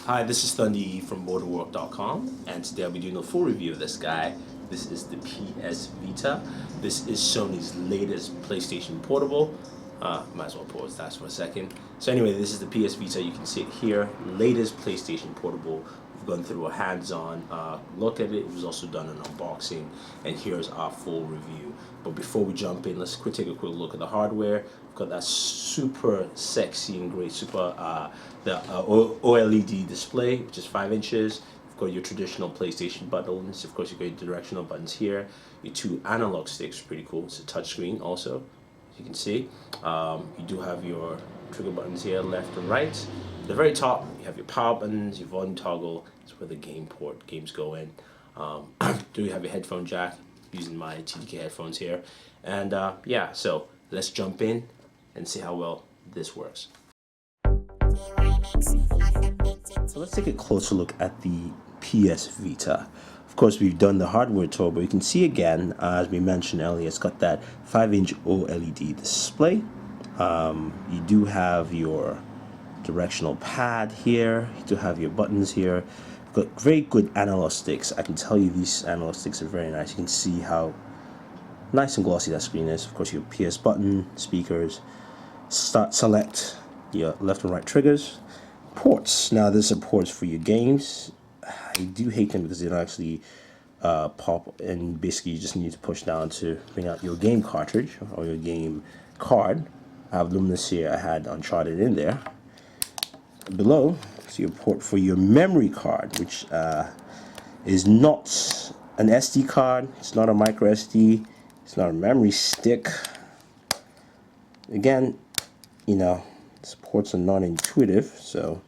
Hi, this is Thundy from Booredatwork.com, and today I'll be doing a full review of this guy. This is the PS Vita. This is Sony's latest PlayStation Portable. Might as well pause that for a second. So anyway, this is the PS Vita. You can see it here. Latest PlayStation Portable. We've gone through a hands-on look at it. It was also done an unboxing, and here's our full review. But before we jump in, let's take a quick look at the hardware. We've got that super sexy and great OLED display, which is 5 inches. You've got your traditional PlayStation buttons. Of course, you've got your directional buttons here. Your two analog sticks, pretty cool. It's a touchscreen also, as you can see. You do have your trigger buttons here, left and right. At the very top, you have your power buttons, your volume toggle. It's where the games go in. Do you have your headphone jack? Using my TDK headphones here. And yeah, so let's jump in and see how well this works. So let's take a closer look at the PS Vita. Of course, we've done the hardware tour, but you can see again, as we mentioned earlier, it's got that 5-inch OLED display. You do have your directional pad here. You do have your buttons here. You've got very good analog sticks. I can tell you these analog sticks are very nice. You can see how nice and glossy that screen is. Of course, your PS button, speakers, select your left and right triggers. Ports. Now, there's some ports for your games. I do hate them because they don't actually pop, and basically you just need to push down to bring out your game cartridge or your game card. I have Luminous here. I had Uncharted in there. Below, so your port for your memory card, which is not an SD card. It's not a micro SD. It's not a memory stick. Again, you know, these ports are non-intuitive, so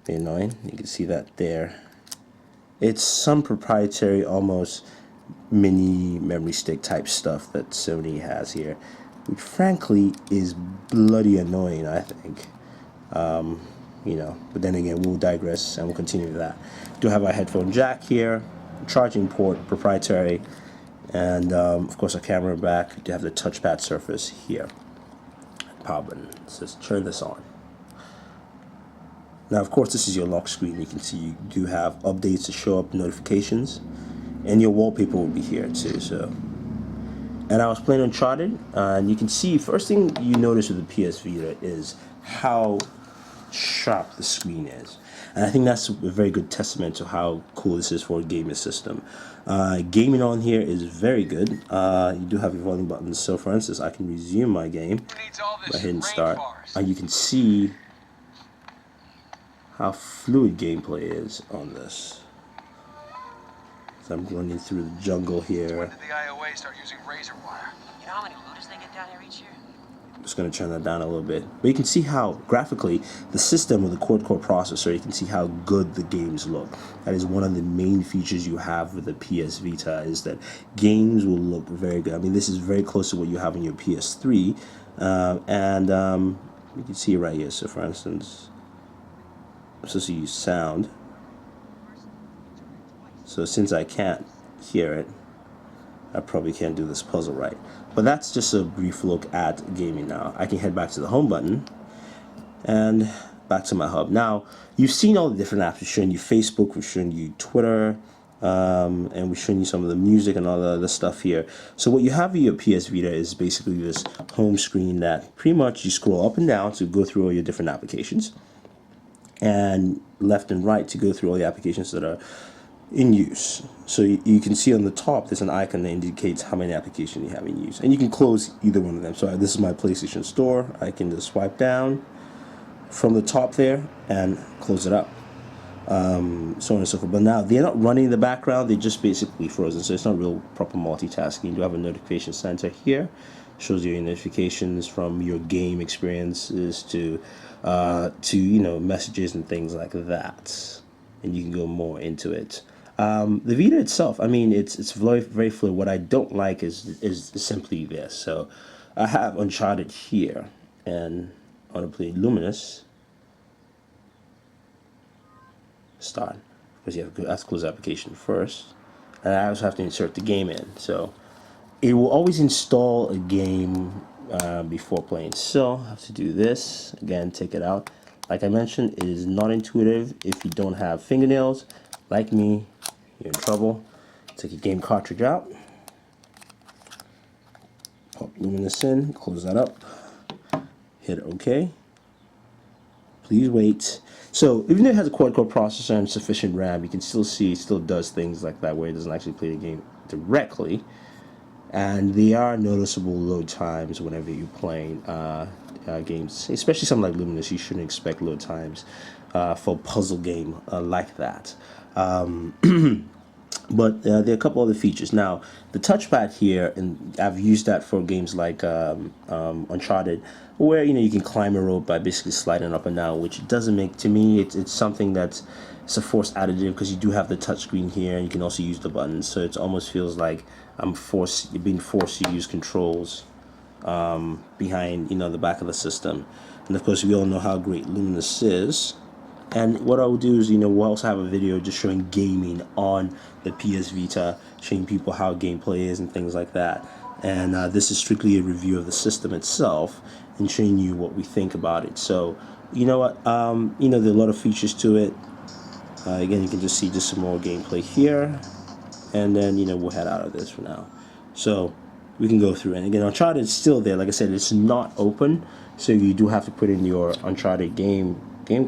they're annoying. You can see that there. It's some proprietary, almost mini memory stick type stuff that Sony has here, which frankly is bloody annoying, I think. But then again, we'll digress and we'll continue with that. Do have our headphone jack here, charging port, proprietary, and of course a camera back. Do have the touchpad surface here. Power button. So let's turn this on. Now, of course, this is your lock screen. You can see you do have updates to show up, notifications, and your wallpaper will be here too. So, and I was playing Uncharted, and you can see first thing you notice with the PS Vita is how sharp the screen is, and I think that's a very good testament to how cool this is for a gaming system. Gaming on here is very good. You do have your volume buttons, so for instance I can resume my game by hitting start, and you can see how fluid gameplay is on this. So I'm running through the jungle here. When did the IOA start using razor wire? You know how many looters they get down here each year? Just going to turn that down a little bit, but you can see how graphically the system with the quad-core processor, you can see how good the games look. That is one of the main features you have with the PS Vita, is that games will look very good. I mean, this is very close to what you have in your PS3, and you can see it right here. So for instance, I'm supposed to use sound, so since I can't hear it, I probably can't do this puzzle right. But that's just a brief look at gaming now. I can head back to the home button and back to my hub. Now, you've seen all the different apps. We've shown you Facebook, we've shown you Twitter, and we've shown you some of the music and all the other stuff here. So what you have in your PS Vita is basically this home screen that pretty much you scroll up and down to go through all your different applications, and left and right to go through all the applications that are in use. So you can see on the top there's an icon that indicates how many applications you have in use, and you can close either one of them. So this is my PlayStation Store. I can just swipe down from the top there and close it up, so on and so forth. But now they're not running in the background, they're just basically frozen, so it's not real proper multitasking. You do have a notification center here, shows you your notifications from your game experiences to messages and things like that, and you can go more into it. The Vita itself, I mean, it's very, very fluid. What I don't like is simply this. So I have Uncharted here, and I want to play Luminous. Start, because you have to close the application first, and I also have to insert the game in. So it will always install a game before playing. So I have to do this again, take it out, Like I mentioned, it is not intuitive. If you don't have fingernails, like me, you're in trouble. Take your game cartridge out, pop Luminous in, close that up, hit OK. Please wait. So even though it has a quad-core processor and sufficient RAM, you can still see it still does things like that where it doesn't actually play the game directly. And there are noticeable load times whenever you're playing games, especially something like Luminous. You shouldn't expect load times for a puzzle game like that. But there are a couple other features. Now, the touchpad here, and I've used that for games like Uncharted, where you can climb a rope by basically sliding up and down, which doesn't make, to me, it's something that's a forced additive because you do have the touchscreen here, and you can also use the buttons. So it almost feels like you're being forced to use controls behind the back of the system. And of course, we all know how great Luminous is. And what I'll do is, we'll also have a video just showing gaming on the PS Vita, showing people how gameplay is and things like that. And this is strictly a review of the system itself and showing you what we think about it. So, you know what, there are a lot of features to it. Again, you can just see just some more gameplay here. And then, we'll head out of this for now. So, we can go through. And again, Uncharted is still there. Like I said, it's not open. So you do have to put in your Uncharted game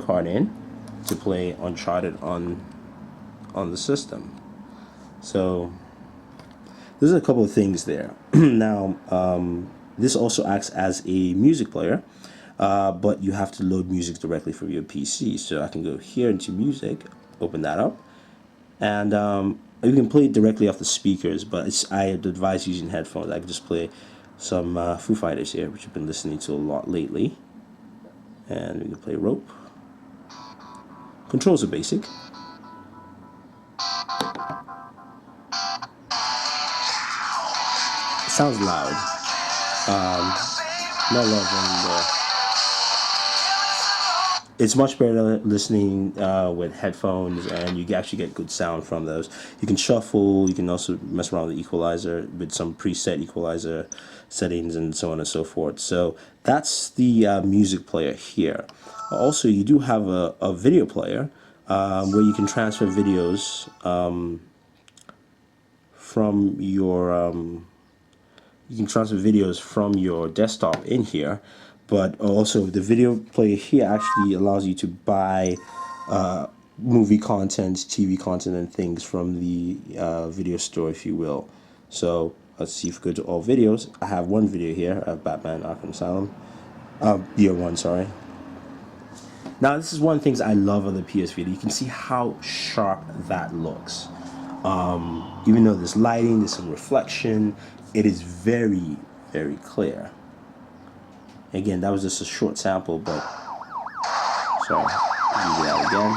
card in to play Uncharted on the system. So there's a couple of things there. Now this also acts as a music player, but you have to load music directly from your PC. So I can go here into music, open that up, and you can play it directly off the speakers, but I advise using headphones. I can just play some Foo Fighters here, which I've been listening to a lot lately. And we can play Rope. Controls are basic. It sounds loud. Not loud. It's much better listening with headphones, and you actually get good sound from those. You can shuffle. You can also mess around with the equalizer with some preset equalizer settings and so on and so forth. So that's the music player here. Also, you do have a video player where you can transfer videos from your desktop in here. But also the video player here actually allows you to buy movie content, TV content, and things from the video store, if you will. So let's see if we go to all videos. I have one video here of Batman Arkham Asylum. Year one, sorry. Now this is one of the things I love of the PS Vita. You can see how sharp that looks. Even though there's lighting, there's some reflection, it is very, very clear. Again, that was just a short sample, but sorry, I'll do that again.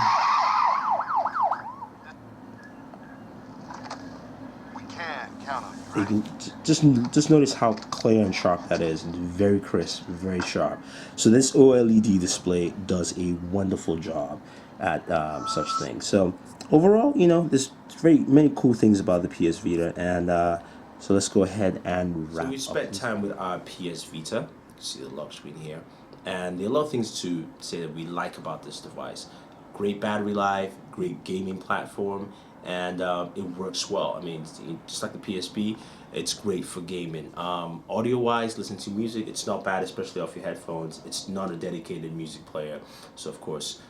We can count on you, You can just notice how clear and sharp that is. It's very crisp, very sharp. So this OLED display does a wonderful job at such things. So overall, there's very many cool things about the PS Vita, and so let's go ahead and wrap up. So we spent time with our PS Vita. See the lock screen here, and there are a lot of things to say that we like about this device. Great battery life, great gaming platform, and it works well. I mean, just like the PSP, it's great for gaming. Audio wise, listening to music, it's not bad, especially off your headphones. It's not a dedicated music player, so of course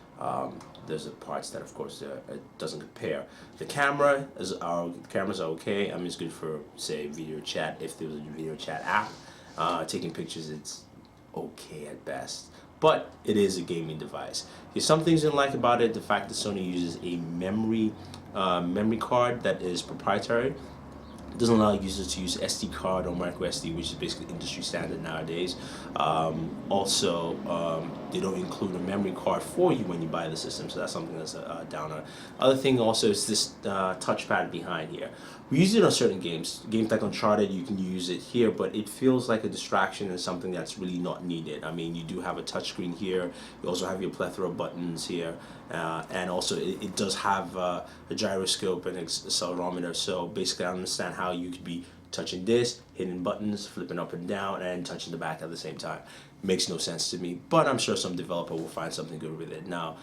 there's the parts that of course it doesn't compare. The cameras are okay. I mean, it's good for, say, video chat, if there was a video chat app. Taking pictures, it's okay at best, but it is a gaming device. There's some things I didn't like about it. The fact that Sony uses a memory card that is proprietary. It doesn't allow users to use SD card or micro SD, which is basically industry standard nowadays. Also, they don't include a memory card for you when you buy the system, so that's something that's a downer. Other thing also is this touchpad behind here. We use it on certain games like Uncharted. You can use it here, but it feels like a distraction and something that's really not needed. I mean, you do have a touchscreen here. You also have your plethora of buttons here, and also it does have a gyroscope and accelerometer. So basically, I understand how you could be touching this, hitting buttons, flipping up and down, and touching the back at the same time. Makes no sense to me, but I'm sure some developer will find something good with it. Now,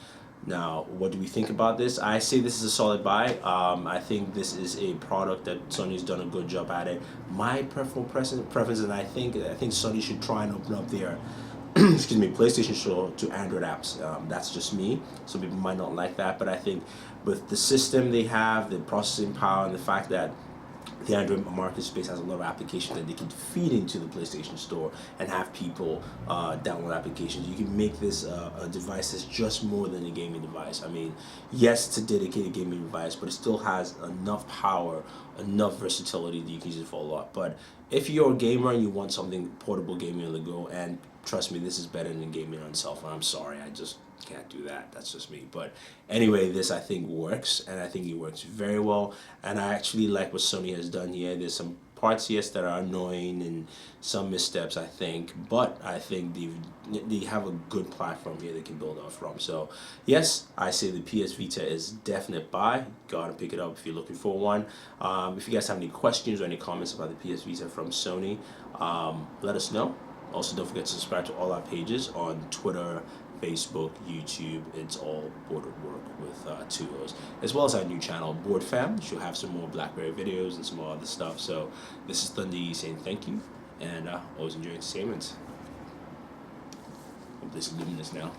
what do we think about this? I say this is a solid buy. I think this is a product that Sony's done a good job at it. My preference, and I think Sony should try and open up their excuse me, PlayStation Store to Android apps. That's just me. Some people might not like that, but I think with the system they have, the processing power, and the fact that the Android market space has a lot of applications that they can feed into the PlayStation Store and have people download applications. You can make this a device that's just more than a gaming device. I mean, yes, it's a dedicated gaming device, but it still has enough power, enough versatility that you can use it for a lot. But if you're a gamer and you want something portable gaming on the go, and trust me, this is better than gaming on cell phone. I'm sorry, I just can't do that. That's just me. But anyway, this I think works, and I think it works very well. And I actually like what Sony has done here. There's some parts, yes, that are annoying and some missteps, I think, but I think they have a good platform here they can build off from. So yes, I say the PS Vita is definite buy. Gotta pick it up if you're looking for one. If you guys have any questions or any comments about the PS Vita from Sony, let us know. Also, don't forget to subscribe to all our pages on Twitter, Facebook, YouTube. It's all Booredatwork with 2 O's, as well as our new channel, Board Fam, which will have some more BlackBerry videos and some more other stuff. So this is Thunder saying thank you, and always enjoy entertainment. Hope this is luminous now.